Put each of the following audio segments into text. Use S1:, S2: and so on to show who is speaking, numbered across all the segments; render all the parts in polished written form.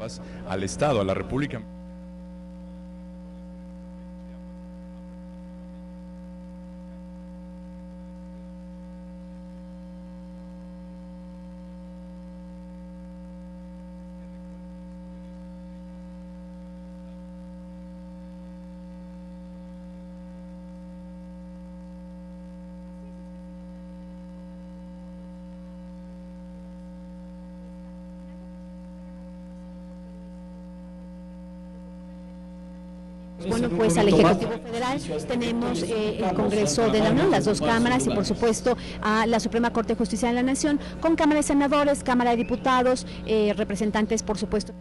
S1: Chiapas, al Estado, a la República.
S2: Bueno, pues al Ejecutivo Federal tenemos el Congreso de la Unión, las dos cámaras y por supuesto a la Suprema Corte de Justicia de la Nación, con Cámara de Senadores, Cámara de Diputados, representantes por supuesto.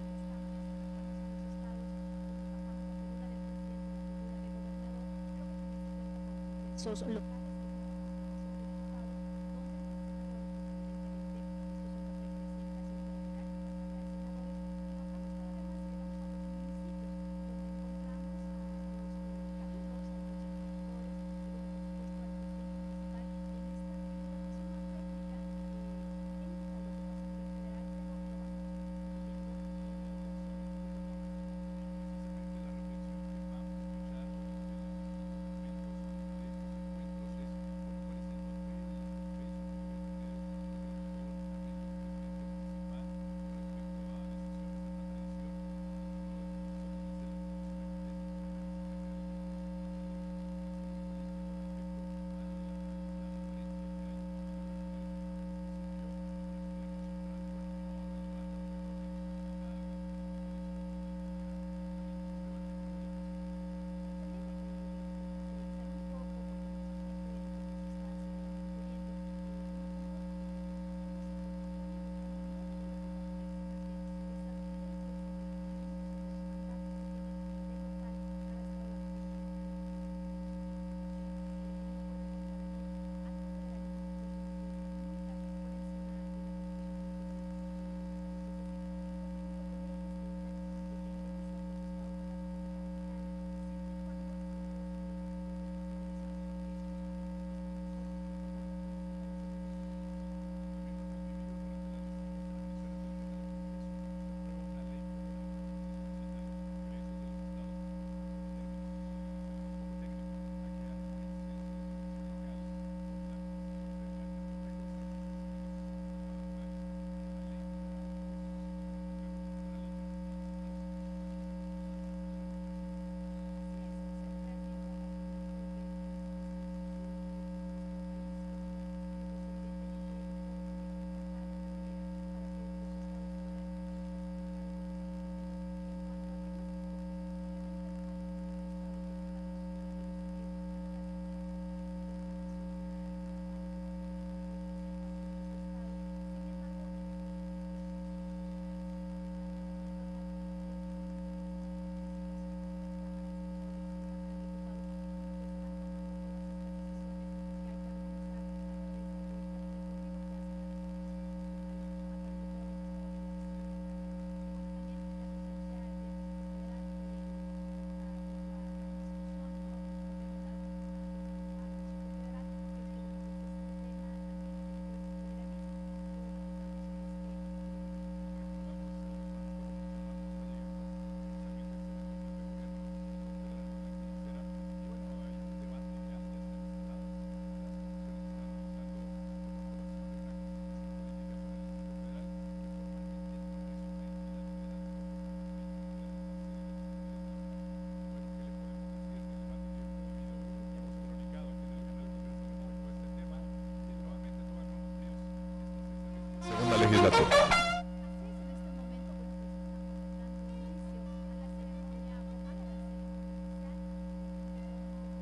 S2: Segunda legislatura.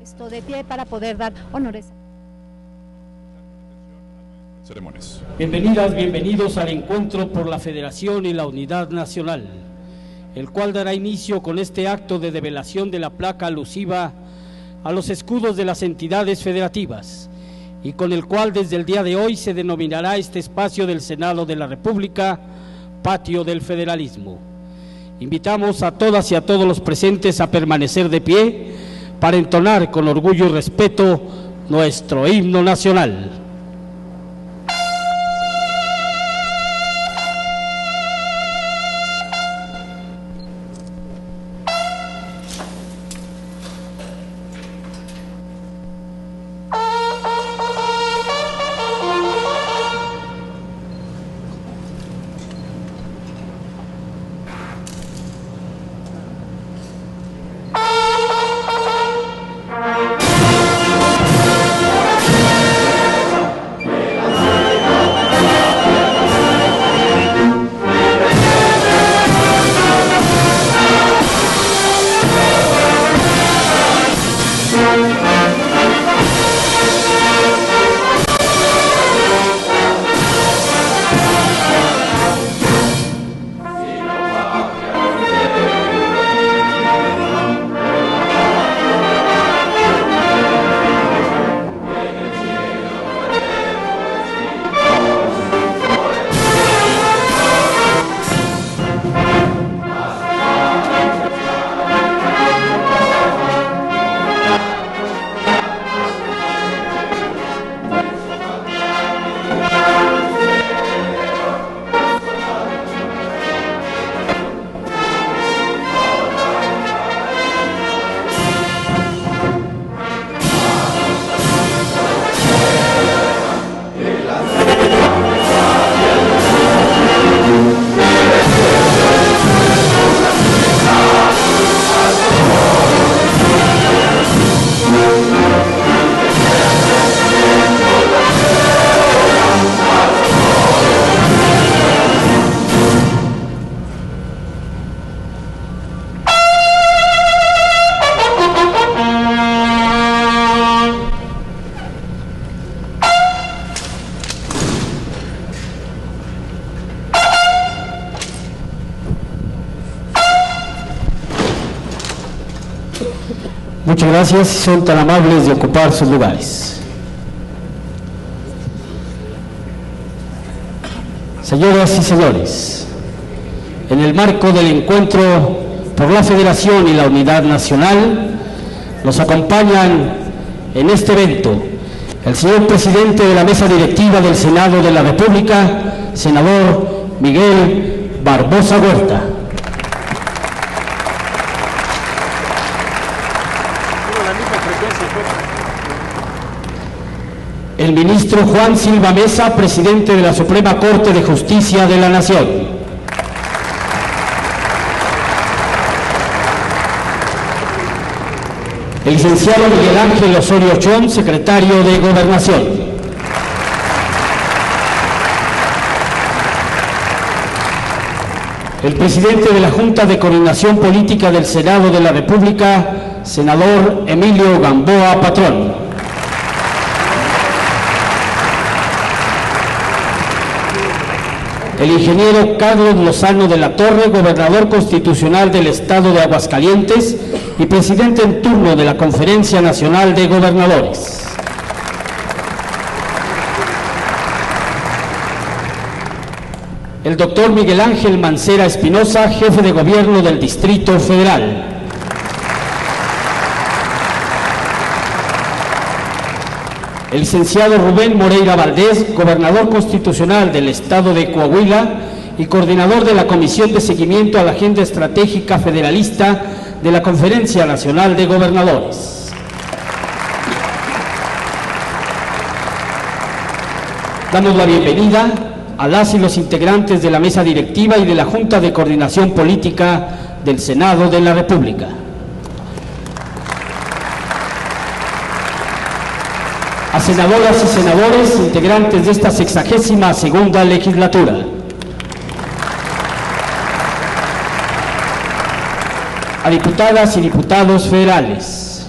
S2: Esto de pie para poder dar honores.
S1: Ceremonias.
S3: Bienvenidas, bienvenidos al encuentro por la Federación y la Unidad Nacional, el cual dará inicio con este acto de develación de la placa alusiva a los escudos de las entidades federativas y con el cual desde el día de hoy se denominará este espacio del Senado de la República Patio del Federalismo. Invitamos a todas y a todos los presentes a permanecer de pie para entonar con orgullo y respeto nuestro himno nacional. gracias y son tan amables de ocupar sus lugares. Señoras y señores, en el marco del encuentro por la Federación y la Unidad Nacional, nos acompañan en este evento el señor presidente de la Mesa Directiva del Senado de la República, senador Miguel Barbosa Huerta. El ministro Juan Silva Mesa, presidente de la Suprema Corte de Justicia de la Nación. El licenciado Miguel Ángel Osorio Chong, secretario de Gobernación. El presidente de la Junta de Coordinación Política del Senado de la República, senador Emilio Gamboa Patrón. El ingeniero Carlos Lozano de la Torre, gobernador constitucional del Estado de Aguascalientes y presidente en turno de la Conferencia Nacional de Gobernadores. El doctor Miguel Ángel Mancera Espinosa, jefe de gobierno del Distrito Federal. El licenciado Rubén Moreira Valdés, gobernador constitucional del Estado de Coahuila y coordinador de la Comisión de Seguimiento a la Agenda Estratégica Federalista de la Conferencia Nacional de Gobernadores. Damos la bienvenida a las y los integrantes de la Mesa Directiva y de la Junta de Coordinación Política del Senado de la República. A senadoras y senadores integrantes de esta 62ª legislatura. A diputadas y diputados federales.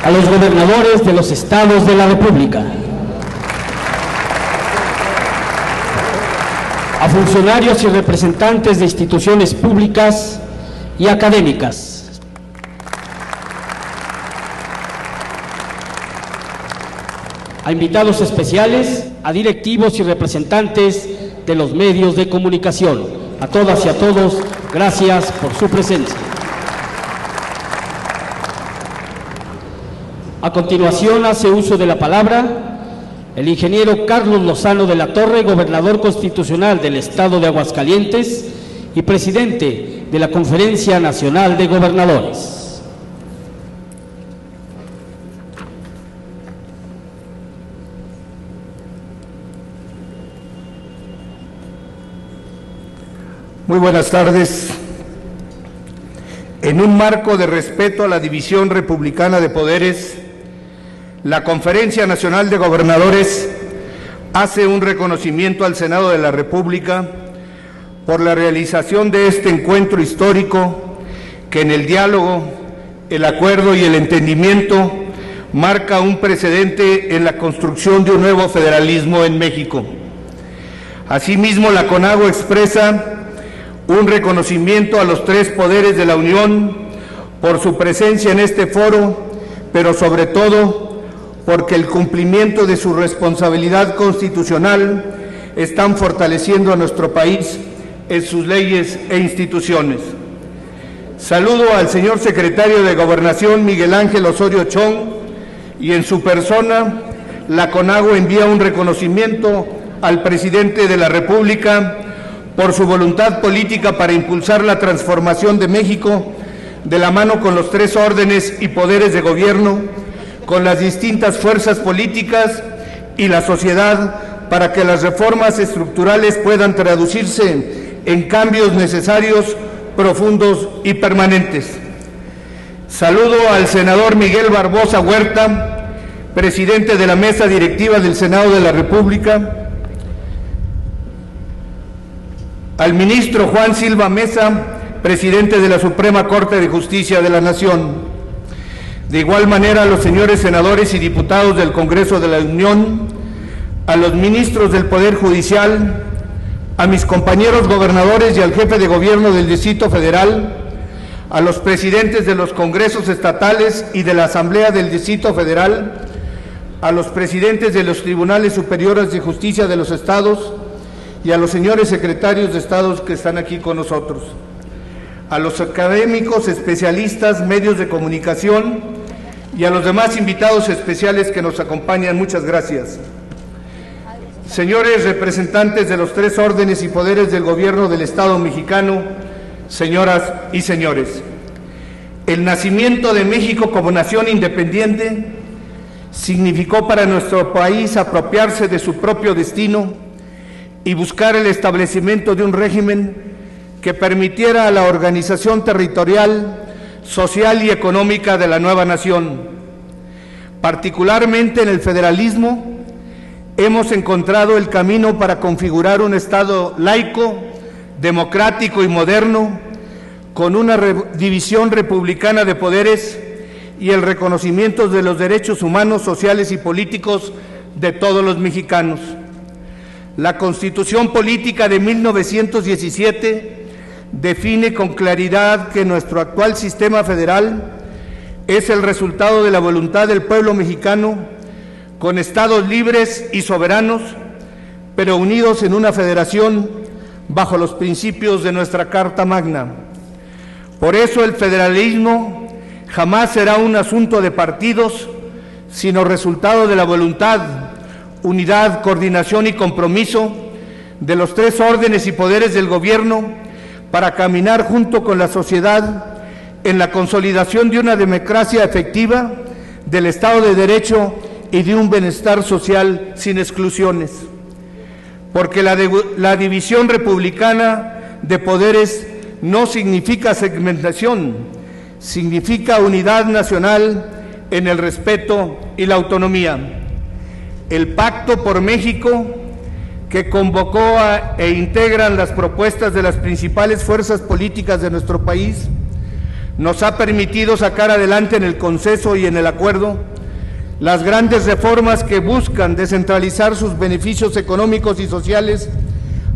S3: A los gobernadores de los estados de la República. A funcionarios y representantes de instituciones públicas y académicas. A invitados especiales, a directivos y representantes de los medios de comunicación. A todas y a todos, gracias por su presencia. A continuación, hace uso de la palabra el ingeniero Carlos Lozano de la Torre, gobernador constitucional del Estado de Aguascalientes y presidente de la Conferencia Nacional de Gobernadores.
S4: Muy buenas tardes. En un marco de respeto a la división republicana de poderes, la Conferencia Nacional de Gobernadores hace un reconocimiento al Senado de la República por la realización de este encuentro histórico que en el diálogo, el acuerdo y el entendimiento marca un precedente en la construcción de un nuevo federalismo en México. Asimismo, la CONAGO expresa un reconocimiento a los tres poderes de la Unión por su presencia en este foro, pero sobre todo porque el cumplimiento de su responsabilidad constitucional están fortaleciendo a nuestro país en sus leyes e instituciones. Saludo al señor secretario de Gobernación, Miguel Ángel Osorio Chong, y en su persona, la CONAGO envía un reconocimiento al presidente de la República por su voluntad política para impulsar la transformación de México de la mano con los tres órdenes y poderes de gobierno, con las distintas fuerzas políticas y la sociedad, para que las reformas estructurales puedan traducirse en cambios necesarios, profundos y permanentes. Saludo al senador Miguel Barbosa Huerta, presidente de la Mesa Directiva del Senado de la República, al ministro Juan Silva Mesa, presidente de la Suprema Corte de Justicia de la Nación. De igual manera, a los señores senadores y diputados del Congreso de la Unión, a los ministros del Poder Judicial, a mis compañeros gobernadores y al jefe de gobierno del Distrito Federal, a los presidentes de los congresos estatales y de la Asamblea del Distrito Federal, a los presidentes de los tribunales superiores de justicia de los estados y a los señores secretarios de estados que están aquí con nosotros, a los académicos, especialistas, medios de comunicación y a los demás invitados especiales que nos acompañan. Muchas gracias. Señores representantes de los tres órdenes y poderes del gobierno del Estado mexicano, señoras y señores, el nacimiento de México como nación independiente significó para nuestro país apropiarse de su propio destino y buscar el establecimiento de un régimen que permitiera la organización territorial, social y económica de la nueva nación. Particularmente en el federalismo, hemos encontrado el camino para configurar un Estado laico, democrático y moderno, con una división republicana de poderes y el reconocimiento de los derechos humanos, sociales y políticos de todos los mexicanos. La Constitución Política de 1917 define con claridad que nuestro actual sistema federal es el resultado de la voluntad del pueblo mexicano, con estados libres y soberanos, pero unidos en una federación bajo los principios de nuestra Carta Magna. Por eso el federalismo jamás será un asunto de partidos, sino resultado de la voluntad, unidad, coordinación y compromiso de los tres órdenes y poderes del gobierno para caminar junto con la sociedad en la consolidación de una democracia efectiva, del Estado de Derecho y de un bienestar social sin exclusiones. Porque la división republicana de poderes no significa segmentación, significa unidad nacional en el respeto y la autonomía. El Pacto por México, que convocó e integran las propuestas de las principales fuerzas políticas de nuestro país, nos ha permitido sacar adelante en el consenso y en el acuerdo las grandes reformas que buscan descentralizar sus beneficios económicos y sociales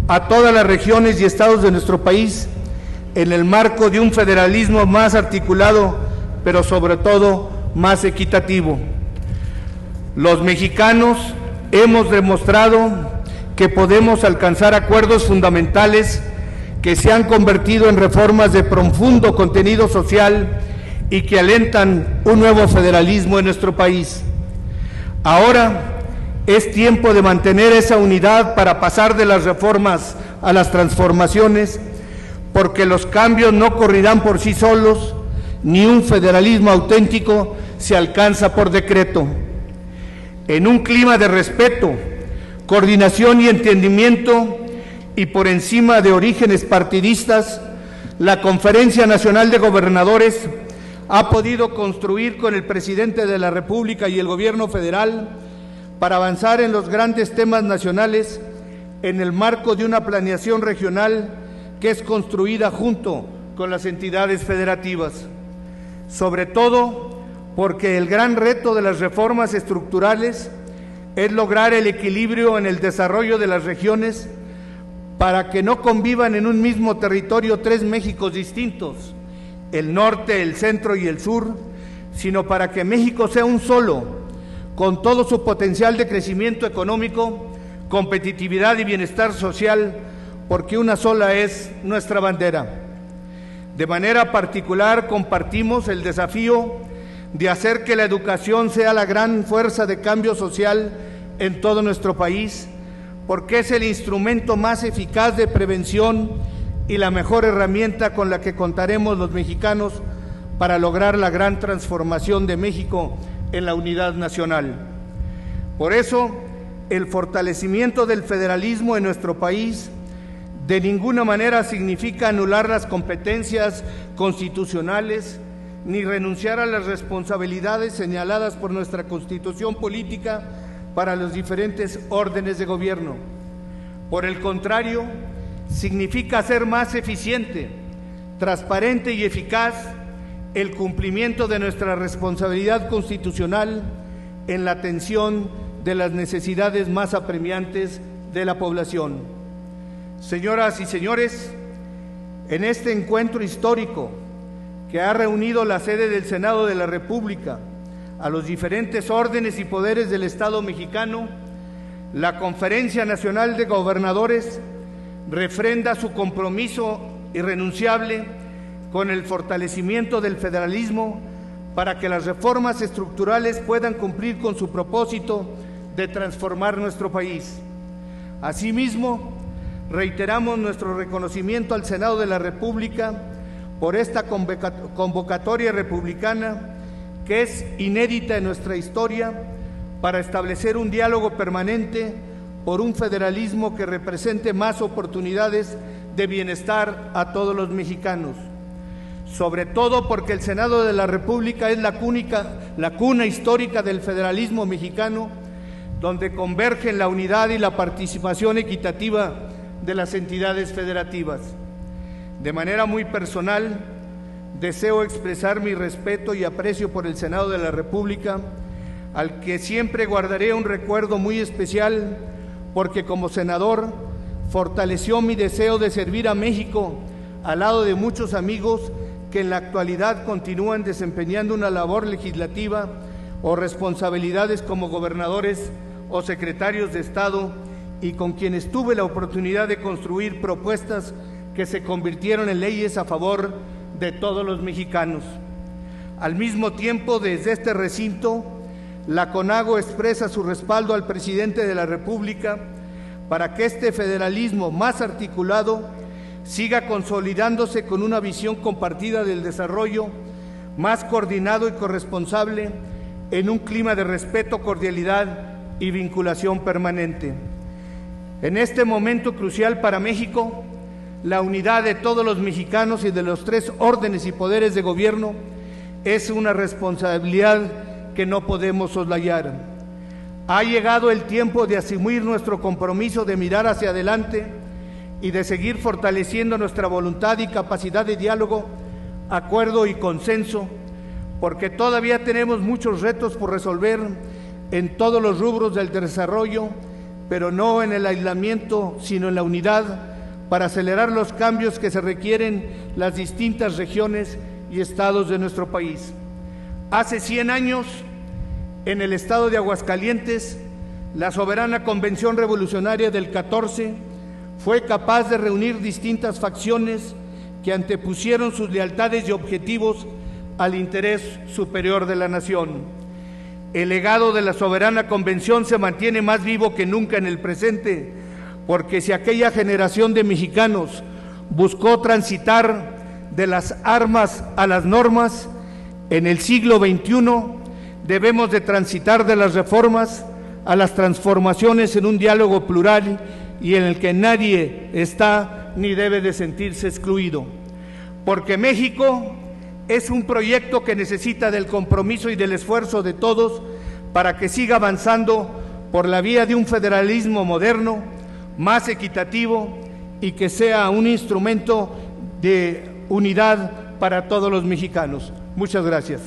S4: a todas las regiones y estados de nuestro país en el marco de un federalismo más articulado, pero sobre todo más equitativo. Los mexicanos hemos demostrado que podemos alcanzar acuerdos fundamentales que se han convertido en reformas de profundo contenido social y que alentan un nuevo federalismo en nuestro país. Ahora es tiempo de mantener esa unidad para pasar de las reformas a las transformaciones, porque los cambios no correrán por sí solos, ni un federalismo auténtico se alcanza por decreto. En un clima de respeto, coordinación y entendimiento, y por encima de orígenes partidistas, la Conferencia Nacional de Gobernadores ha podido construir con el presidente de la República y el gobierno federal para avanzar en los grandes temas nacionales en el marco de una planeación regional que es construida junto con las entidades federativas. Sobre todo porque el gran reto de las reformas estructurales es lograr el equilibrio en el desarrollo de las regiones para que no convivan en un mismo territorio tres Méxicos distintos, el norte, el centro y el sur, sino para que México sea un solo, con todo su potencial de crecimiento económico, competitividad y bienestar social, porque una sola es nuestra bandera. De manera particular, compartimos el desafío de hacer que la educación sea la gran fuerza de cambio social en todo nuestro país, porque es el instrumento más eficaz de prevención y la mejor herramienta con la que contaremos los mexicanos para lograr la gran transformación de México en la unidad nacional. Por eso, el fortalecimiento del federalismo en nuestro país de ninguna manera significa anular las competencias constitucionales ni renunciar a las responsabilidades señaladas por nuestra Constitución política para los diferentes órdenes de gobierno. Por el contrario, significa hacer más eficiente, transparente y eficaz el cumplimiento de nuestra responsabilidad constitucional en la atención de las necesidades más apremiantes de la población. Señoras y señores, en este encuentro histórico que ha reunido la sede del Senado de la República a los diferentes órdenes y poderes del Estado mexicano, la Conferencia Nacional de Gobernadores refrenda su compromiso irrenunciable con el fortalecimiento del federalismo para que las reformas estructurales puedan cumplir con su propósito de transformar nuestro país. Asimismo, reiteramos nuestro reconocimiento al Senado de la República por esta convocatoria republicana que es inédita en nuestra historia para establecer un diálogo permanente por un federalismo que represente más oportunidades de bienestar a todos los mexicanos. Sobre todo porque el Senado de la República es la cuna histórica del federalismo mexicano, donde convergen la unidad y la participación equitativa de las entidades federativas. De manera muy personal, deseo expresar mi respeto y aprecio por el Senado de la República, al que siempre guardaré un recuerdo muy especial, porque como senador fortaleció mi deseo de servir a México al lado de muchos amigos que en la actualidad continúan desempeñando una labor legislativa o responsabilidades como gobernadores o secretarios de Estado, y con quienes tuve la oportunidad de construir propuestas que se convirtieron en leyes a favor de todos los mexicanos. Al mismo tiempo, desde este recinto, la CONAGO expresa su respaldo al presidente de la República para que este federalismo más articulado siga consolidándose con una visión compartida del desarrollo, más coordinado y corresponsable, en un clima de respeto, cordialidad y vinculación permanente. En este momento crucial para México, la unidad de todos los mexicanos y de los tres órdenes y poderes de gobierno es una responsabilidad que no podemos soslayar. Ha llegado el tiempo de asumir nuestro compromiso de mirar hacia adelante y de seguir fortaleciendo nuestra voluntad y capacidad de diálogo, acuerdo y consenso, porque todavía tenemos muchos retos por resolver en todos los rubros del desarrollo, pero no en el aislamiento, sino en la unidad, para acelerar los cambios que se requieren las distintas regiones y estados de nuestro país. Hace 100 años, en el estado de Aguascalientes, la soberana Convención Revolucionaria del 14 fue capaz de reunir distintas facciones que antepusieron sus lealtades y objetivos al interés superior de la nación. El legado de la soberana Convención se mantiene más vivo que nunca en el presente, porque si aquella generación de mexicanos buscó transitar de las armas a las normas, en el siglo XXI debemos de transitar de las reformas a las transformaciones en un diálogo plural y en el que nadie está ni debe de sentirse excluido. Porque México es un proyecto que necesita del compromiso y del esfuerzo de todos para que siga avanzando por la vía de un federalismo moderno, más equitativo y que sea un instrumento de unidad para todos los mexicanos. Muchas gracias.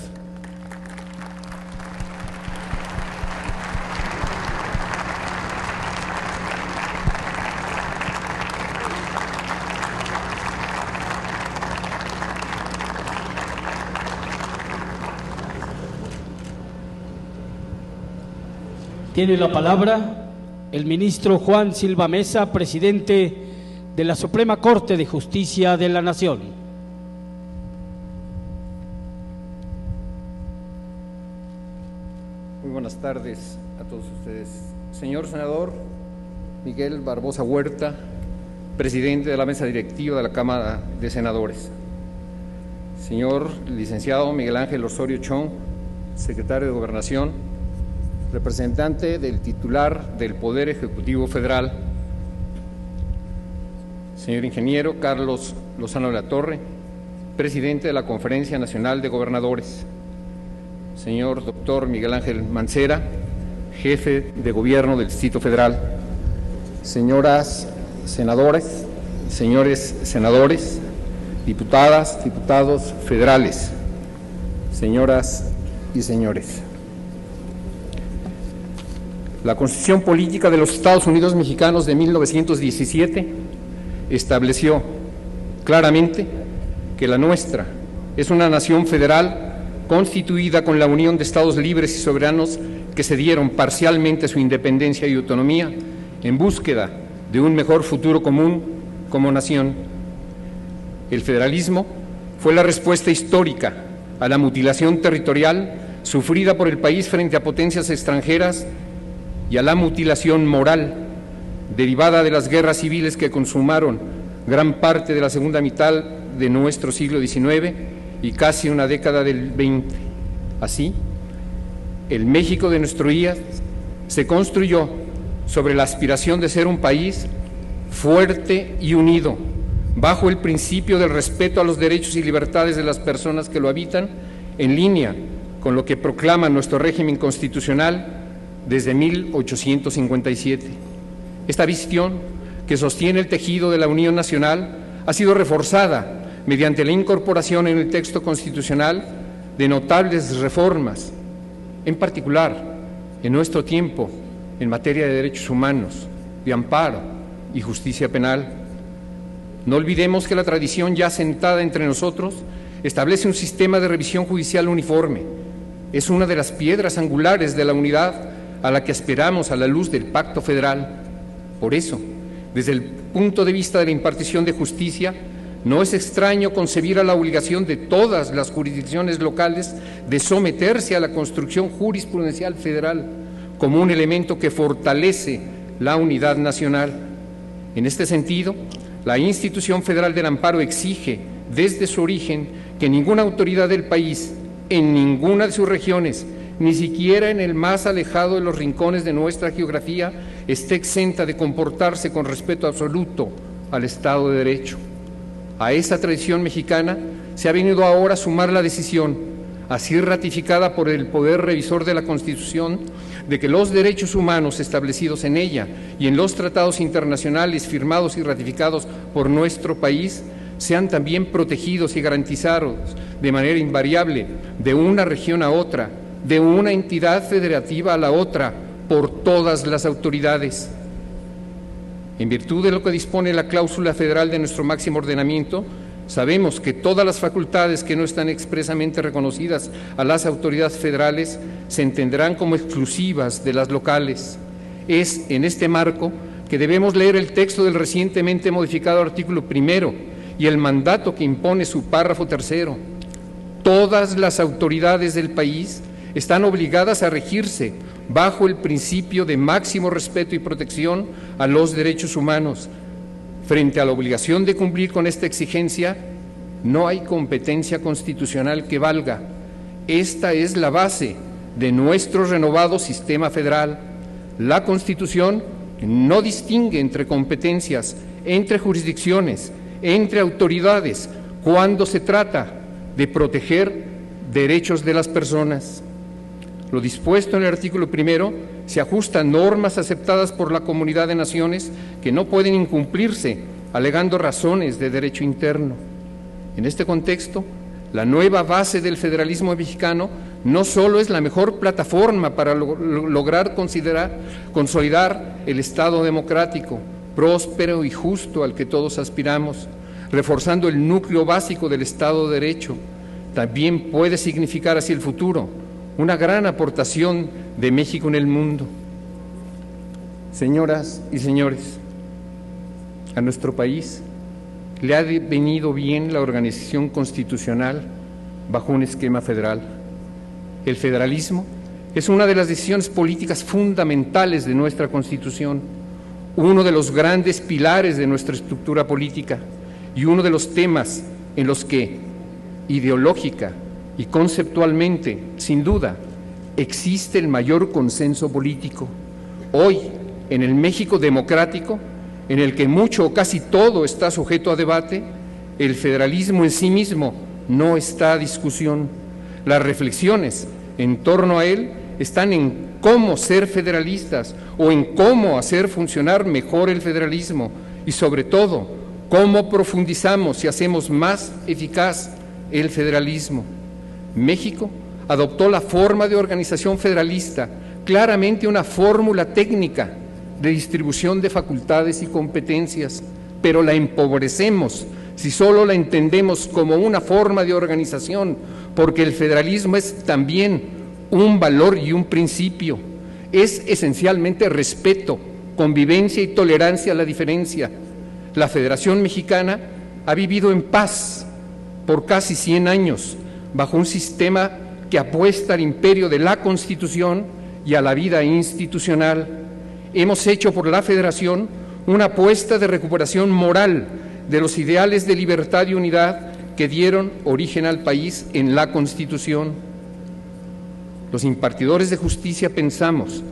S3: Tiene la palabra el ministro Juan Silva Mesa, presidente de la Suprema Corte de Justicia de la Nación.
S5: Muy buenas tardes a todos ustedes. Señor senador Miguel Barbosa Huerta, presidente de la mesa directiva de la Cámara de Senadores. Señor licenciado Miguel Ángel Osorio Chong, secretario de Gobernación, representante del titular del Poder Ejecutivo Federal, señor ingeniero Carlos Lozano de la Torre, presidente de la Conferencia Nacional de Gobernadores, señor doctor Miguel Ángel Mancera, jefe de Gobierno del Distrito Federal, señoras senadoras, señores senadores, diputadas, diputados federales, señoras y señores. La Constitución Política de los Estados Unidos Mexicanos de 1917 estableció claramente que la nuestra es una nación federal constituida con la unión de estados libres y soberanos que cedieron parcialmente su independencia y autonomía en búsqueda de un mejor futuro común como nación. El federalismo fue la respuesta histórica a la mutilación territorial sufrida por el país frente a potencias extranjeras y a la mutilación moral derivada de las guerras civiles que consumaron gran parte de la segunda mitad de nuestro siglo XIX y casi una década del XX. Así, el México de nuestros días se construyó sobre la aspiración de ser un país fuerte y unido, bajo el principio del respeto a los derechos y libertades de las personas que lo habitan, en línea con lo que proclama nuestro régimen constitucional desde 1857. Esta visión, que sostiene el tejido de la Unión Nacional, ha sido reforzada mediante la incorporación en el texto constitucional de notables reformas, en particular en nuestro tiempo en materia de derechos humanos, de amparo y justicia penal. No olvidemos que la tradición ya asentada entre nosotros establece un sistema de revisión judicial uniforme. Es una de las piedras angulares de la unidad a la que aspiramos a la luz del Pacto Federal. Por eso, desde el punto de vista de la impartición de justicia, no es extraño concebir a la obligación de todas las jurisdicciones locales de someterse a la construcción jurisprudencial federal como un elemento que fortalece la unidad nacional. En este sentido, la institución federal del amparo exige desde su origen que ninguna autoridad del país, en ninguna de sus regiones, ni siquiera en el más alejado de los rincones de nuestra geografía, esté exenta de comportarse con respeto absoluto al Estado de Derecho. A esa tradición mexicana se ha venido ahora a sumar la decisión, así ratificada por el Poder Revisor de la Constitución, de que los derechos humanos establecidos en ella y en los tratados internacionales firmados y ratificados por nuestro país sean también protegidos y garantizados de manera invariable de una región a otra, de una entidad federativa a la otra, por todas las autoridades. En virtud de lo que dispone la cláusula federal de nuestro máximo ordenamiento, sabemos que todas las facultades que no están expresamente reconocidas a las autoridades federales se entenderán como exclusivas de las locales. Es en este marco que debemos leer el texto del recientemente modificado artículo 1 y el mandato que impone su párrafo 3. Todas las autoridades del país están obligadas a regirse bajo el principio de máximo respeto y protección a los derechos humanos. Frente a la obligación de cumplir con esta exigencia, no hay competencia constitucional que valga. Esta es la base de nuestro renovado sistema federal. La Constitución no distingue entre competencias, entre jurisdicciones, entre autoridades, cuando se trata de proteger derechos de las personas. Lo dispuesto en el artículo 1 se ajusta a normas aceptadas por la Comunidad de Naciones que no pueden incumplirse alegando razones de derecho interno. En este contexto, la nueva base del federalismo mexicano no solo es la mejor plataforma para lograr consolidar el Estado democrático, próspero y justo al que todos aspiramos, reforzando el núcleo básico del Estado de Derecho, también puede significar hacia el futuro una gran aportación de México en el mundo. Señoras y señores, a nuestro país le ha venido bien la organización constitucional bajo un esquema federal. El federalismo es una de las decisiones políticas fundamentales de nuestra Constitución, uno de los grandes pilares de nuestra estructura política y uno de los temas en los que ideológica y conceptualmente, sin duda, existe el mayor consenso político. Hoy, en el México democrático, en el que mucho o casi todo está sujeto a debate, el federalismo en sí mismo no está a discusión. Las reflexiones en torno a él están en cómo ser federalistas o en cómo hacer funcionar mejor el federalismo y, sobre todo, cómo profundizamos y hacemos más eficaz el federalismo. México adoptó la forma de organización federalista, claramente una fórmula técnica de distribución de facultades y competencias, pero la empobrecemos si solo la entendemos como una forma de organización, porque el federalismo es también un valor y un principio. Es esencialmente respeto, convivencia y tolerancia a la diferencia. La Federación Mexicana ha vivido en paz por casi 100 años, bajo un sistema que apuesta al imperio de la Constitución y a la vida institucional. Hemos hecho por la Federación una apuesta de recuperación moral de los ideales de libertad y unidad que dieron origen al país en la Constitución. Los impartidores de justicia pensamos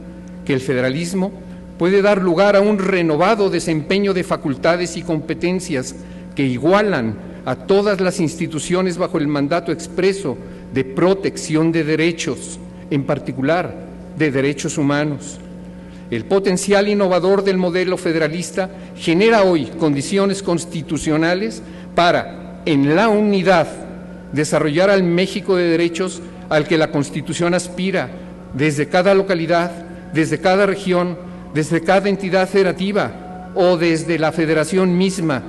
S5: que el federalismo puede dar lugar a un renovado desempeño de facultades y competencias que igualan a todas las instituciones bajo el mandato expreso de protección de derechos, en particular de derechos humanos. El potencial innovador del modelo federalista genera hoy condiciones constitucionales para, en la unidad, desarrollar al México de derechos al que la Constitución aspira, desde cada localidad, desde cada región, desde cada entidad federativa o desde la federación misma.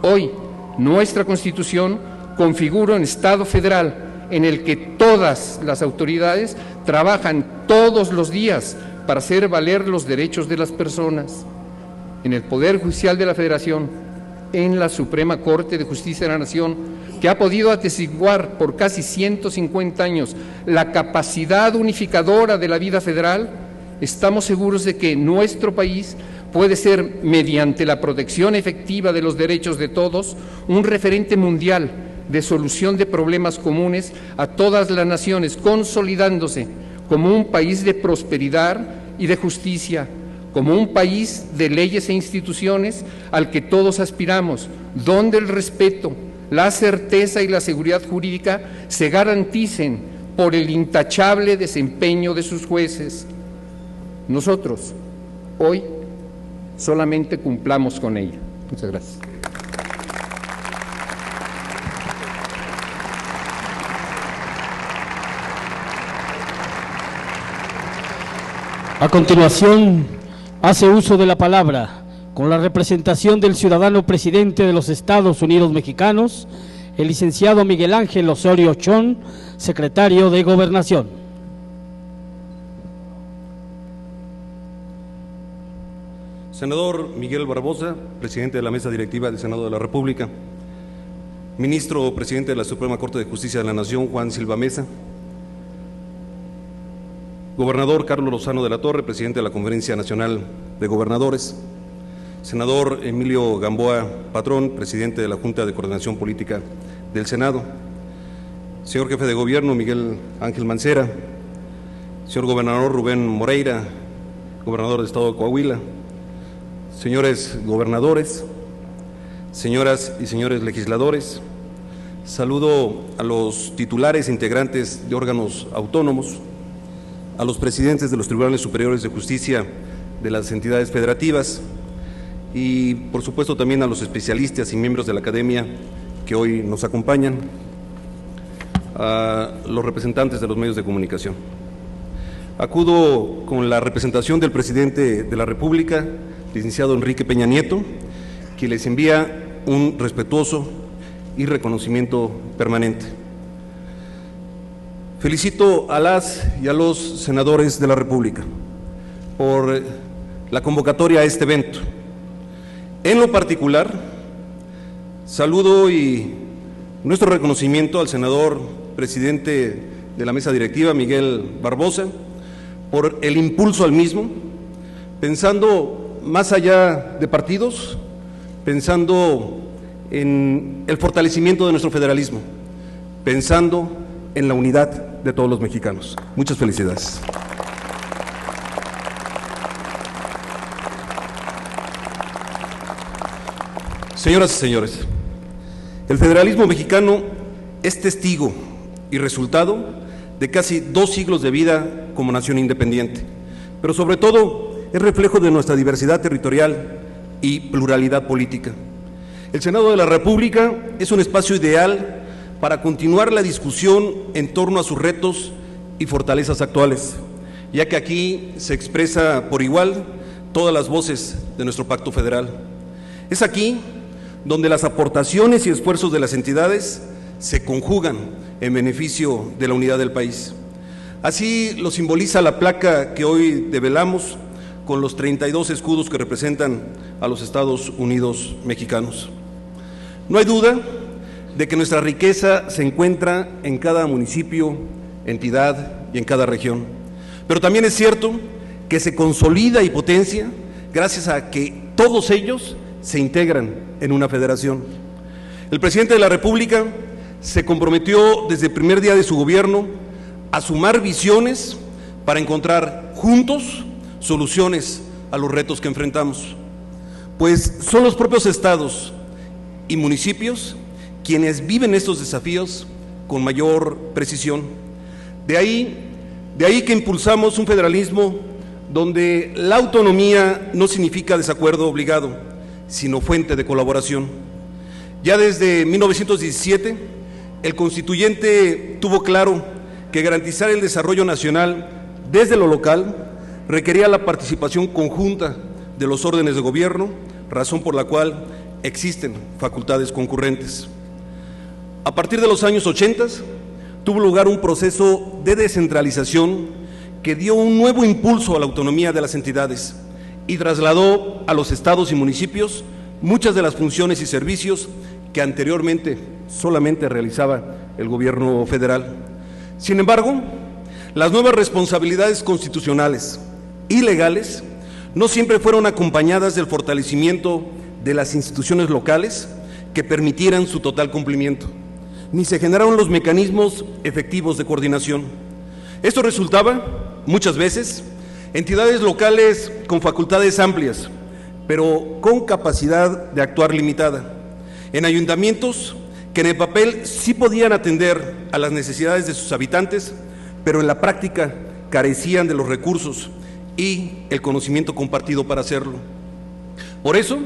S5: Hoy, nuestra Constitución configura un Estado federal en el que todas las autoridades trabajan todos los días para hacer valer los derechos de las personas. En el Poder Judicial de la Federación, en la Suprema Corte de Justicia de la Nación, que ha podido atestiguar por casi 150 años la capacidad unificadora de la vida federal, estamos seguros de que nuestro país puede ser, mediante la protección efectiva de los derechos de todos, un referente mundial de solución de problemas comunes a todas las naciones, consolidándose como un país de prosperidad y de justicia, como un país de leyes e instituciones al que todos aspiramos, donde el respeto, la certeza y la seguridad jurídica se garanticen por el intachable desempeño de sus jueces. Nosotros, hoy, solamente cumplamos con ella. Muchas gracias.
S3: A continuación, hace uso de la palabra, con la representación del ciudadano presidente de los Estados Unidos mexicanos, el licenciado Miguel Ángel Osorio Chong, secretario de Gobernación.
S6: Senador Miguel Barbosa, presidente de la Mesa Directiva del Senado de la República. Ministro o presidente de la Suprema Corte de Justicia de la Nación, Juan Silva Mesa. Gobernador Carlos Lozano de la Torre, presidente de la Conferencia Nacional de Gobernadores. Senador Emilio Gamboa Patrón, presidente de la Junta de Coordinación Política del Senado. Señor Jefe de Gobierno Miguel Ángel Mancera. Señor Gobernador Rubén Moreira, Gobernador del Estado de Coahuila. Señores gobernadores, señoras y señores legisladores, saludo a los titulares e integrantes de órganos autónomos, a los presidentes de los Tribunales Superiores de Justicia de las entidades federativas y, por supuesto, también a los especialistas y miembros de la academia que hoy nos acompañan, a los representantes de los medios de comunicación. Acudo con la representación del presidente de la República, licenciado Enrique Peña Nieto, quien les envía un respetuoso y reconocimiento permanente. Felicito a las y a los senadores de la República por la convocatoria a este evento. En lo particular, saludo y nuestro reconocimiento al senador presidente de la mesa directiva, Miguel Barbosa, por el impulso al mismo, pensando más allá de partidos, pensando en el fortalecimiento de nuestro federalismo, pensando en la unidad de todos los mexicanos. Muchas felicidades. Señoras y señores, el federalismo mexicano es testigo y resultado de casi 2 siglos de vida como nación independiente, pero sobre todo es reflejo de nuestra diversidad territorial y pluralidad política. El Senado de la República es un espacio ideal para continuar la discusión en torno a sus retos y fortalezas actuales, ya que aquí se expresa por igual todas las voces de nuestro pacto federal. Es aquí donde las aportaciones y esfuerzos de las entidades se conjugan en beneficio de la unidad del país. Así lo simboliza la placa que hoy develamos con los 32 escudos que representan a los Estados Unidos mexicanos. No hay duda de que nuestra riqueza se encuentra en cada municipio, entidad y en cada región. Pero también es cierto que se consolida y potencia gracias a que todos ellos se integran en una federación. El presidente de la República se comprometió desde el primer día de su gobierno a sumar visiones para encontrar juntos soluciones a los retos que enfrentamos, pues son los propios estados y municipios quienes viven estos desafíos con mayor precisión. De ahí que impulsamos un federalismo donde la autonomía no significa desacuerdo obligado, sino fuente de colaboración. Ya desde 1917, el constituyente tuvo claro que garantizar el desarrollo nacional desde lo local requería la participación conjunta de los órdenes de gobierno, razón por la cual existen facultades concurrentes. A partir de los años 80, tuvo lugar un proceso de descentralización que dio un nuevo impulso a la autonomía de las entidades y trasladó a los estados y municipios muchas de las funciones y servicios que anteriormente solamente realizaba el gobierno federal. Sin embargo, las nuevas responsabilidades constitucionales y legales no siempre fueron acompañadas del fortalecimiento de las instituciones locales que permitieran su total cumplimiento, ni se generaron los mecanismos efectivos de coordinación. Esto resultaba, muchas veces, entidades locales con facultades amplias, pero con capacidad de actuar limitada, en ayuntamientos que en el papel sí podían atender a las necesidades de sus habitantes, pero en la práctica carecían de los recursos y el conocimiento compartido para hacerlo. Por eso,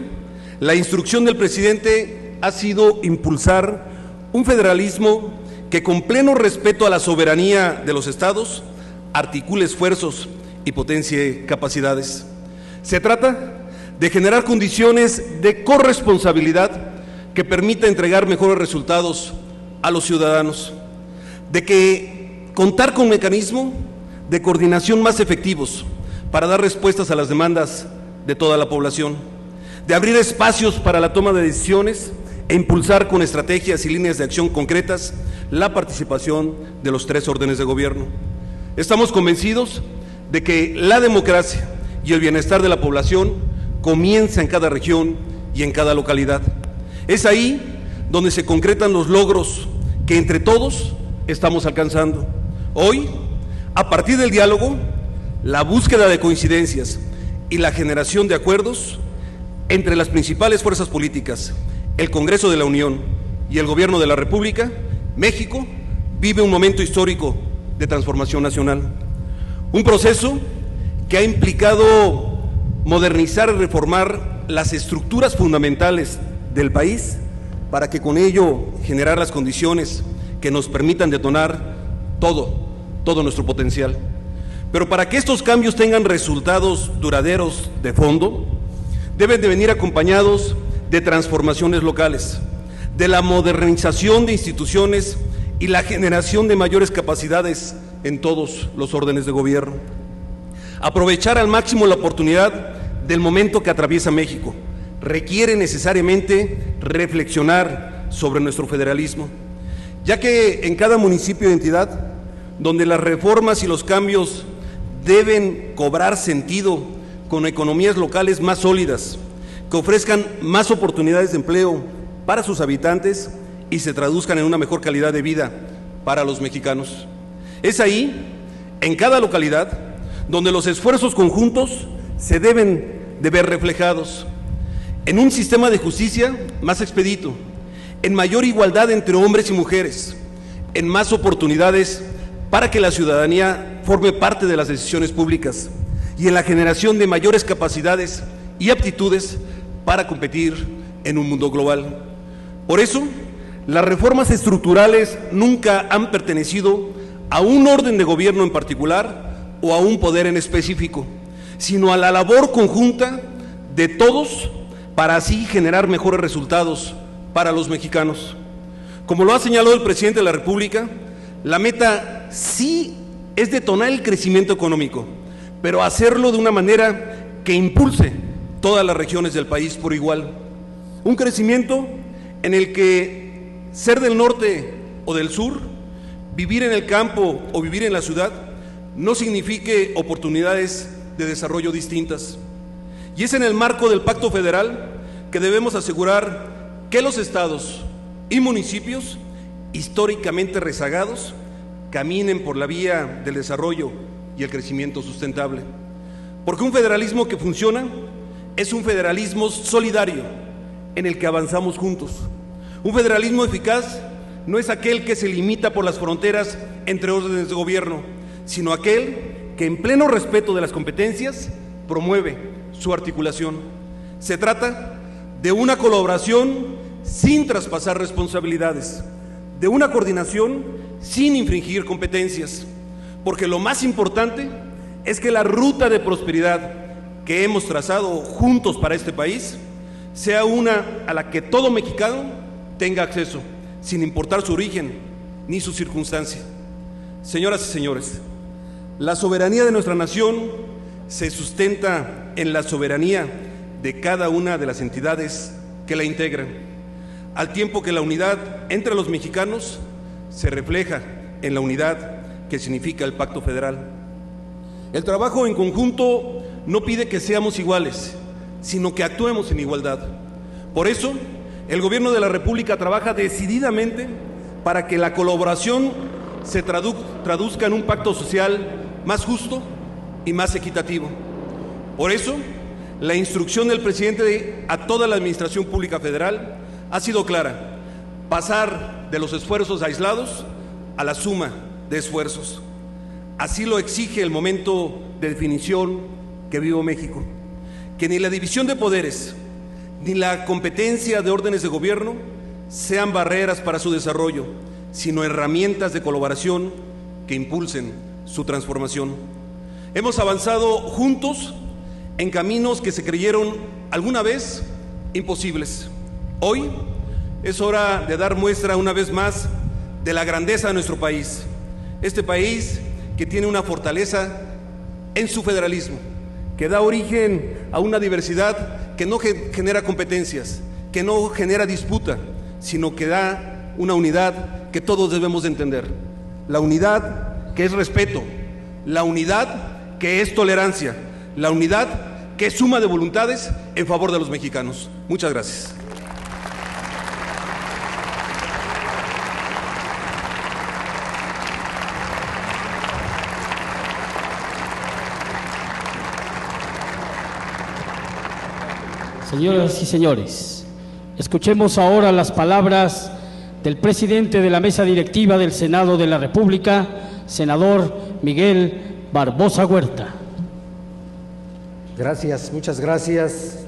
S6: la instrucción del presidente ha sido impulsar un federalismo que, con pleno respeto a la soberanía de los estados, articule esfuerzos y potencie capacidades. Se trata de generar condiciones de corresponsabilidad que permita entregar mejores resultados a los ciudadanos, de que contar con mecanismos de coordinación más efectivos para dar respuestas a las demandas de toda la población, de abrir espacios para la toma de decisiones e impulsar con estrategias y líneas de acción concretas la participación de los tres órdenes de gobierno. Estamos convencidos de que la democracia y el bienestar de la población comienza en cada región y en cada localidad. Es ahí donde se concretan los logros que entre todos estamos alcanzando. Hoy, a partir del diálogo, la búsqueda de coincidencias y la generación de acuerdos entre las principales fuerzas políticas, el Congreso de la Unión y el Gobierno de la República, México vive un momento histórico de transformación nacional. Un proceso que ha implicado modernizar y reformar las estructuras fundamentales del país para que con ello generar las condiciones que nos permitan detonar todo nuestro potencial. Pero para que estos cambios tengan resultados duraderos de fondo, deben de venir acompañados de transformaciones locales, de la modernización de instituciones y la generación de mayores capacidades en todos los órdenes de gobierno. Aprovechar al máximo la oportunidad del momento que atraviesa México requiere necesariamente reflexionar sobre nuestro federalismo, ya que en cada municipio de entidad, donde las reformas y los cambios deben cobrar sentido con economías locales más sólidas, que ofrezcan más oportunidades de empleo para sus habitantes y se traduzcan en una mejor calidad de vida para los mexicanos. Es ahí, en cada localidad, donde los esfuerzos conjuntos se deben de ver reflejados en un sistema de justicia más expedito, en mayor igualdad entre hombres y mujeres, en más oportunidades para que la ciudadanía forme parte de las decisiones públicas y en la generación de mayores capacidades y aptitudes para competir en un mundo global. Por eso, las reformas estructurales nunca han pertenecido a un orden de gobierno en particular o a un poder en específico, sino a la labor conjunta de todos para así generar mejores resultados para los mexicanos. Como lo ha señalado el presidente de la República, la meta sí es detonar el crecimiento económico, pero hacerlo de una manera que impulse todas las regiones del país por igual. Un crecimiento en el que ser del norte o del sur, vivir en el campo o vivir en la ciudad, no signifique oportunidades de desarrollo distintas. Y es en el marco del Pacto Federal que debemos asegurar que los estados y municipios históricamente rezagados caminen por la vía del desarrollo y el crecimiento sustentable. Porque un federalismo que funciona es un federalismo solidario en el que avanzamos juntos. Un federalismo eficaz no es aquel que se limita por las fronteras entre órdenes de gobierno, sino aquel que en pleno respeto de las competencias promueve su articulación. Se trata de una colaboración sin traspasar responsabilidades, de una coordinación sin infringir competencias, porque lo más importante es que la ruta de prosperidad que hemos trazado juntos para este país sea una a la que todo mexicano tenga acceso, sin importar su origen ni su circunstancia. Señoras y señores, la soberanía de nuestra nación se sustenta en la soberanía de cada una de las entidades que la integran, al tiempo que la unidad entre los mexicanos se refleja en la unidad que significa el Pacto Federal. El trabajo en conjunto no pide que seamos iguales, sino que actuemos en igualdad. Por eso, el Gobierno de la República trabaja decididamente para que la colaboración se traduzca en un pacto social más justo y más equitativo. Por eso, la instrucción del presidente a toda la Administración Pública Federal ha sido clara: pasar de los esfuerzos aislados a la suma de esfuerzos. Así lo exige el momento de definición que vive México, que ni la división de poderes ni la competencia de órdenes de gobierno sean barreras para su desarrollo, sino herramientas de colaboración que impulsen su transformación. Hemos avanzado juntos en caminos que se creyeron alguna vez imposibles. Hoy es hora de dar muestra una vez más de la grandeza de nuestro país. Este país que tiene una fortaleza en su federalismo, que da origen a una diversidad que no genera competencias, que no genera disputa, sino que da una unidad que todos debemos de entender. La unidad que es respeto, la unidad que es tolerancia, la unidad que es suma de voluntades en favor de los mexicanos. Muchas gracias.
S3: Señoras y señores, escuchemos ahora las palabras del presidente de la mesa directiva del Senado de la República, senador Miguel Barbosa Huerta.
S7: Gracias, muchas gracias.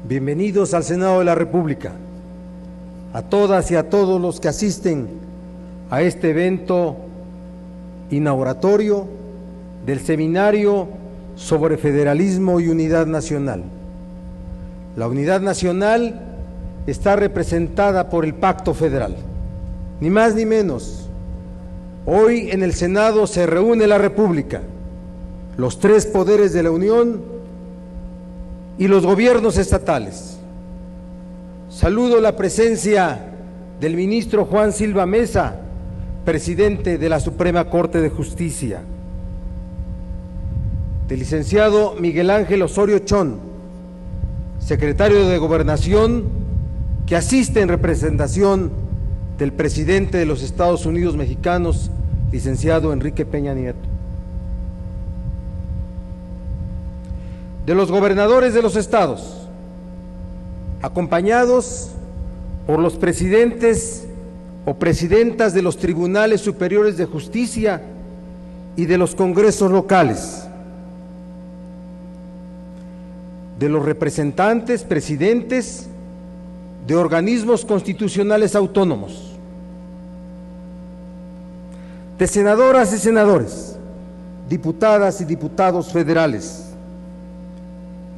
S7: Bienvenidos al Senado de la República, a todas y a todos los que asisten a este evento inauguratorio del Seminario sobre Federalismo y Unidad Nacional. La unidad nacional está representada por el Pacto Federal, ni más ni menos. Hoy en el Senado se reúne la República, los tres poderes de la Unión y los gobiernos estatales. Saludo la presencia del ministro Juan Silva Mesa, presidente de la Suprema Corte de Justicia, del licenciado Miguel Ángel Osorio Chong, secretario de Gobernación, que asiste en representación del presidente de los Estados Unidos mexicanos, licenciado Enrique Peña Nieto, de los gobernadores de los estados, acompañados por los presidentes o presidentas de los tribunales superiores de justicia y de los congresos locales, de los representantes, presidentes de organismos constitucionales autónomos, de senadoras y senadores, diputadas y diputados federales,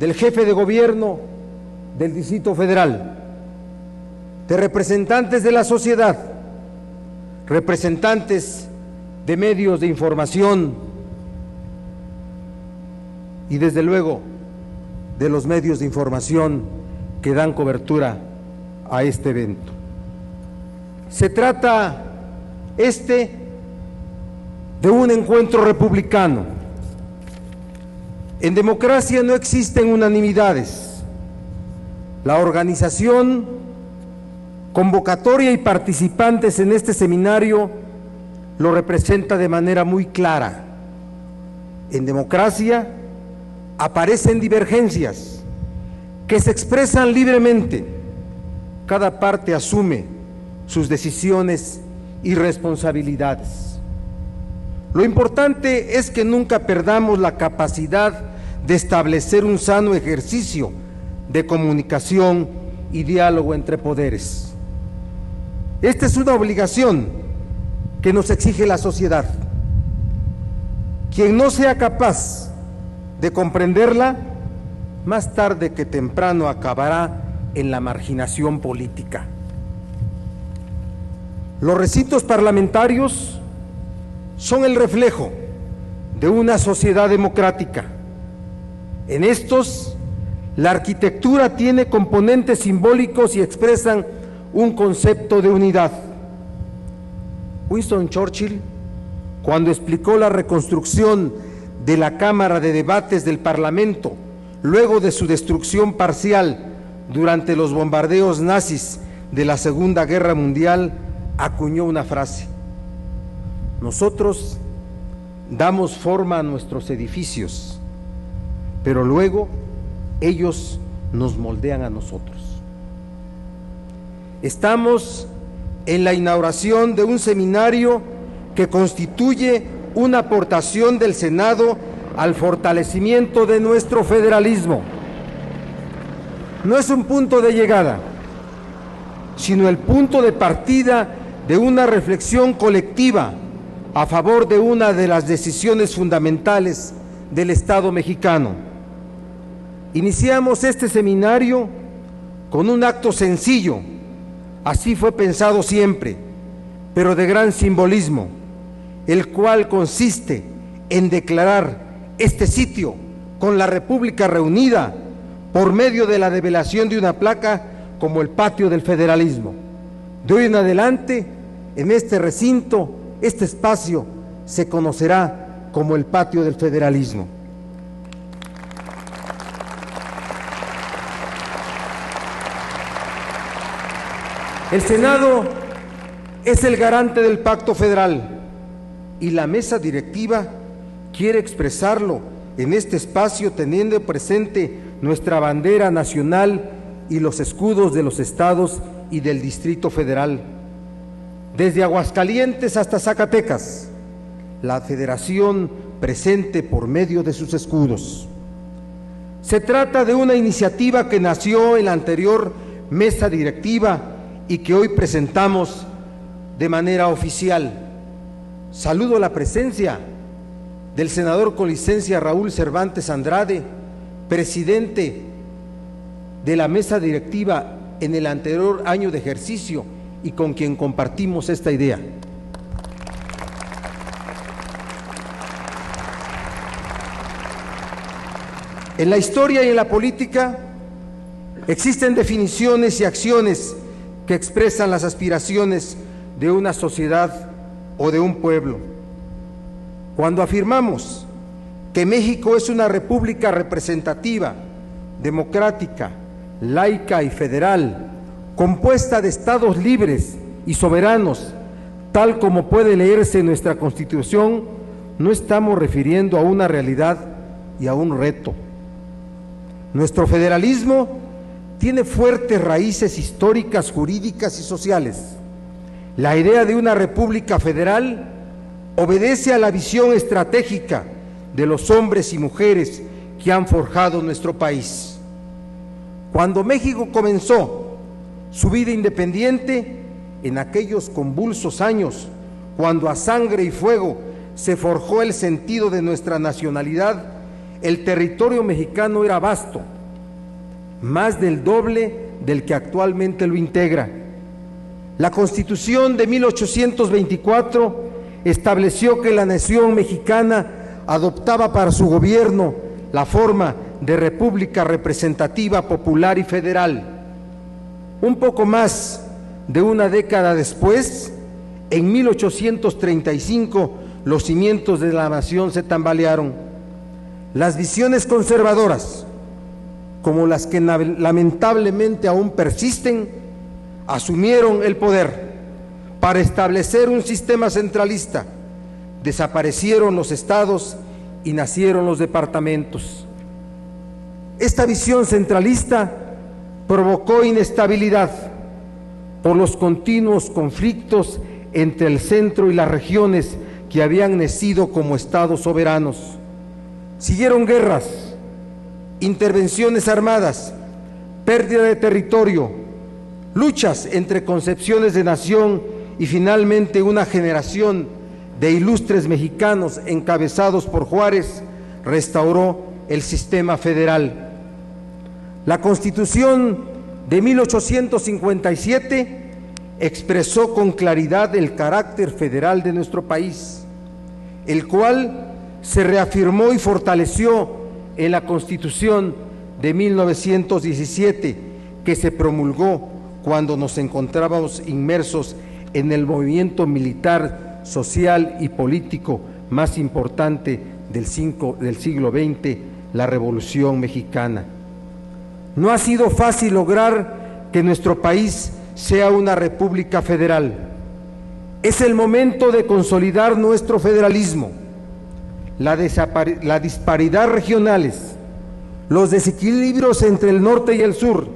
S7: del jefe de gobierno del Distrito Federal, de representantes de la sociedad, representantes de medios de información y desde luego de los medios de información que dan cobertura a este evento. Se trata de un encuentro republicano. En democracia no existen unanimidades. La organización, convocatoria y participantes en este seminario lo representa de manera muy clara. En democracia aparecen divergencias que se expresan libremente. Cada parte asume sus decisiones y responsabilidades. Lo importante es que nunca perdamos la capacidad de establecer un sano ejercicio de comunicación y diálogo entre poderes. Esta es una obligación que nos exige la sociedad. Quien no sea capaz de comprenderla, más tarde que temprano acabará en la marginación política. Los recintos parlamentarios son el reflejo de una sociedad democrática. En estos, la arquitectura tiene componentes simbólicos y expresan un concepto de unidad. Winston Churchill, cuando explicó la reconstrucción de la Cámara de Debates del Parlamento, luego de su destrucción parcial durante los bombardeos nazis de la Segunda Guerra Mundial, acuñó una frase: nosotros damos forma a nuestros edificios, pero luego ellos nos moldean a nosotros. Estamos en la inauguración de un seminario que constituye una aportación del Senado al fortalecimiento de nuestro federalismo. No es un punto de llegada, sino el punto de partida de una reflexión colectiva a favor de una de las decisiones fundamentales del Estado mexicano. Iniciamos este seminario con un acto sencillo, así fue pensado siempre, pero de gran simbolismo, el cual consiste en declarar este sitio con la República reunida por medio de la develación de una placa como el patio del federalismo. De hoy en adelante, en este recinto, este espacio se conocerá como el patio del federalismo. El Senado es el garante del pacto federal y la mesa directiva quiere expresarlo en este espacio teniendo presente nuestra bandera nacional y los escudos de los estados y del Distrito Federal. Desde Aguascalientes hasta Zacatecas, la Federación presente por medio de sus escudos. Se trata de una iniciativa que nació en la anterior mesa directiva y que hoy presentamos de manera oficial. Saludo la presencia del senador con licencia Raúl Cervantes Andrade, presidente de la mesa directiva en el anterior año de ejercicio y con quien compartimos esta idea. En la historia y en la política existen definiciones y acciones que expresan las aspiraciones de una sociedad o de un pueblo. Cuando afirmamos que México es una república representativa, democrática, laica y federal, compuesta de estados libres y soberanos, tal como puede leerse en nuestra Constitución, no estamos refiriendo a una realidad y a un reto. Nuestro federalismo tiene fuertes raíces históricas, jurídicas y sociales. La idea de una república federal obedece a la visión estratégica de los hombres y mujeres que han forjado nuestro país. Cuando México comenzó su vida independiente, en aquellos convulsos años, cuando a sangre y fuego se forjó el sentido de nuestra nacionalidad, el territorio mexicano era vasto, más del doble del que actualmente lo integra. La Constitución de 1824 estableció que la nación mexicana adoptaba para su gobierno la forma de república representativa, popular y federal. Un poco más de una década después, en 1835, los cimientos de la nación se tambalearon. Las visiones conservadoras, como las que lamentablemente aún persisten, asumieron el poder para establecer un sistema centralista. Desaparecieron los estados y nacieron los departamentos. Esta visión centralista provocó inestabilidad por los continuos conflictos entre el centro y las regiones que habían nacido como estados soberanos. Siguieron guerras, intervenciones armadas, pérdida de territorio, luchas entre concepciones de nación y finalmente una generación de ilustres mexicanos encabezados por Juárez restauró el sistema federal. La Constitución de 1857 expresó con claridad el carácter federal de nuestro país, el cual se reafirmó y fortaleció en la Constitución de 1917, que se promulgó cuando nos encontrábamos inmersos en el movimiento militar, social y político más importante del siglo XX, la Revolución Mexicana. No ha sido fácil lograr que nuestro país sea una república federal. Es el momento de consolidar nuestro federalismo. La disparidad regionales, los desequilibrios entre el norte y el sur,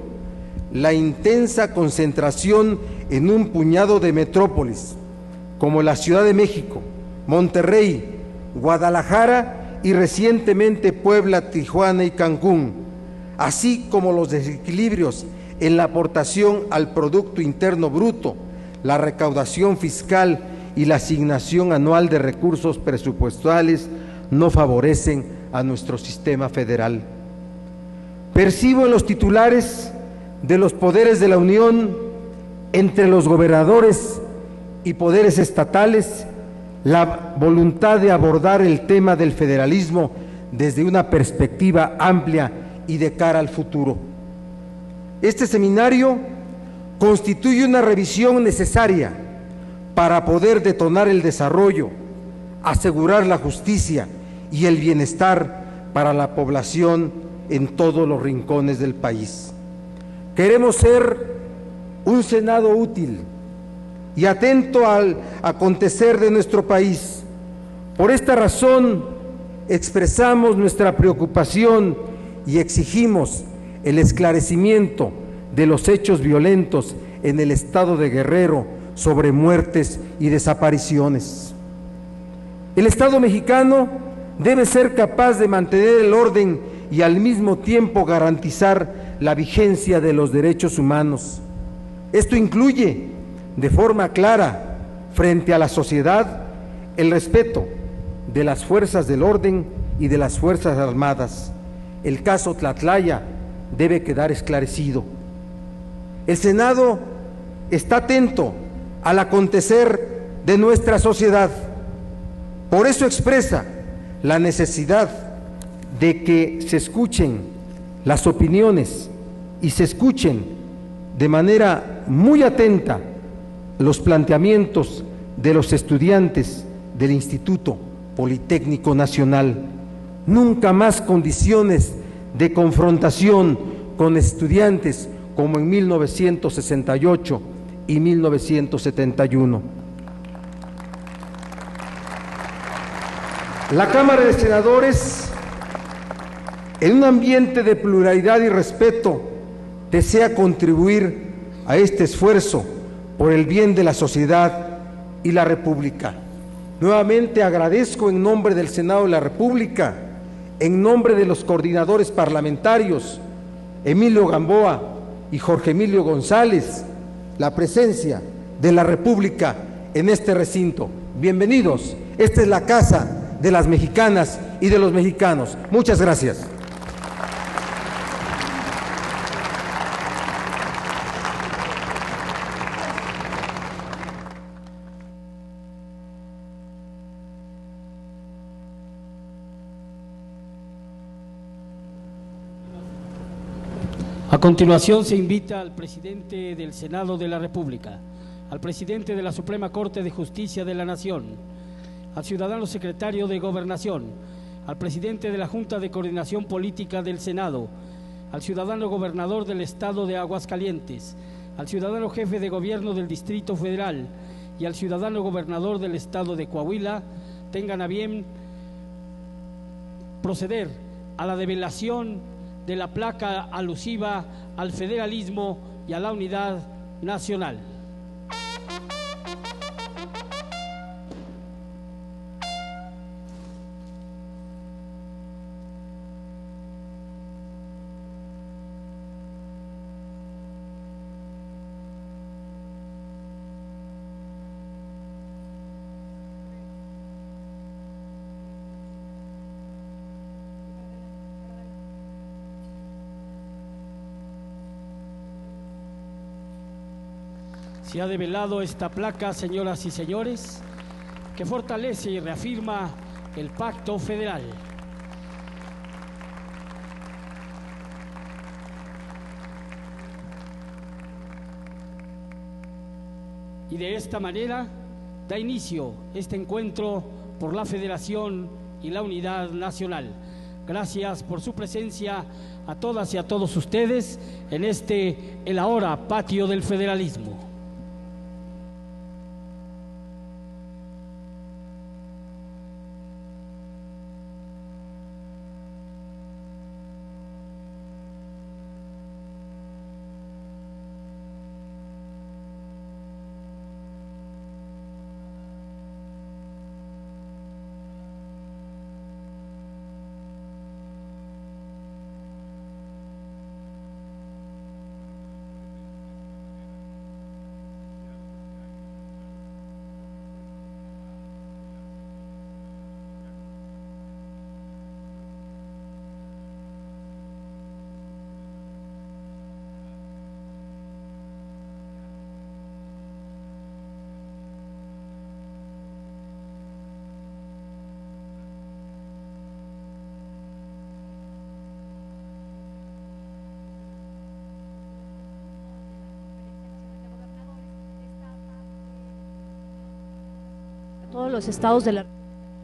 S7: la intensa concentración en un puñado de metrópolis, como la Ciudad de México, Monterrey, Guadalajara y recientemente Puebla, Tijuana y Cancún, así como los desequilibrios en la aportación al Producto Interno Bruto, la recaudación fiscal y la asignación anual de recursos presupuestales no favorecen a nuestro sistema federal. Percibo en los titulares de los poderes de la Unión, entre los gobernadores y poderes estatales, la voluntad de abordar el tema del federalismo desde una perspectiva amplia y de cara al futuro. Este seminario constituye una revisión necesaria para poder detonar el desarrollo, asegurar la justicia y el bienestar para la población en todos los rincones del país. Queremos ser un Senado útil y atento al acontecer de nuestro país. Por esta razón, expresamos nuestra preocupación y exigimos el esclarecimiento de los hechos violentos en el estado de Guerrero sobre muertes y desapariciones. El Estado mexicano debe ser capaz de mantener el orden y al mismo tiempo garantizar la vigencia de los derechos humanos. Esto incluye, de forma clara, frente a la sociedad, el respeto de las fuerzas del orden y de las Fuerzas Armadas. El caso Tlatlaya debe quedar esclarecido. El Senado está atento al acontecer de nuestra sociedad. Por eso expresa la necesidad de que se escuchen las opiniones y se escuchen de manera muy atenta los planteamientos de los estudiantes del Instituto Politécnico Nacional. Nunca más condiciones de confrontación con estudiantes como en 1968 y 1971. La Cámara de Senadores, en un ambiente de pluralidad y respeto, desea contribuir a este esfuerzo por el bien de la sociedad y la República. Nuevamente agradezco en nombre del Senado de la República, en nombre de los coordinadores parlamentarios, Emilio Gamboa y Jorge Emilio González, la presencia de la República en este recinto. Bienvenidos, esta es la casa de las mexicanas y de los mexicanos. Muchas gracias.
S3: A continuación se invita al presidente del Senado de la República, al presidente de la Suprema Corte de Justicia de la Nación, al ciudadano secretario de Gobernación, al presidente de la Junta de Coordinación Política del Senado, al ciudadano gobernador del Estado de Aguascalientes, al ciudadano jefe de gobierno del Distrito Federal y al ciudadano gobernador del Estado de Coahuila, tengan a bien proceder a la develación de la placa alusiva al federalismo y a la unidad nacional. Se ha develado esta placa, señoras y señores, que fortalece y reafirma el Pacto Federal. Y de esta manera da inicio este encuentro por la Federación y la Unidad Nacional. Gracias por su presencia a todas y a todos ustedes en el ahora patio del federalismo.
S2: Todos los estados de la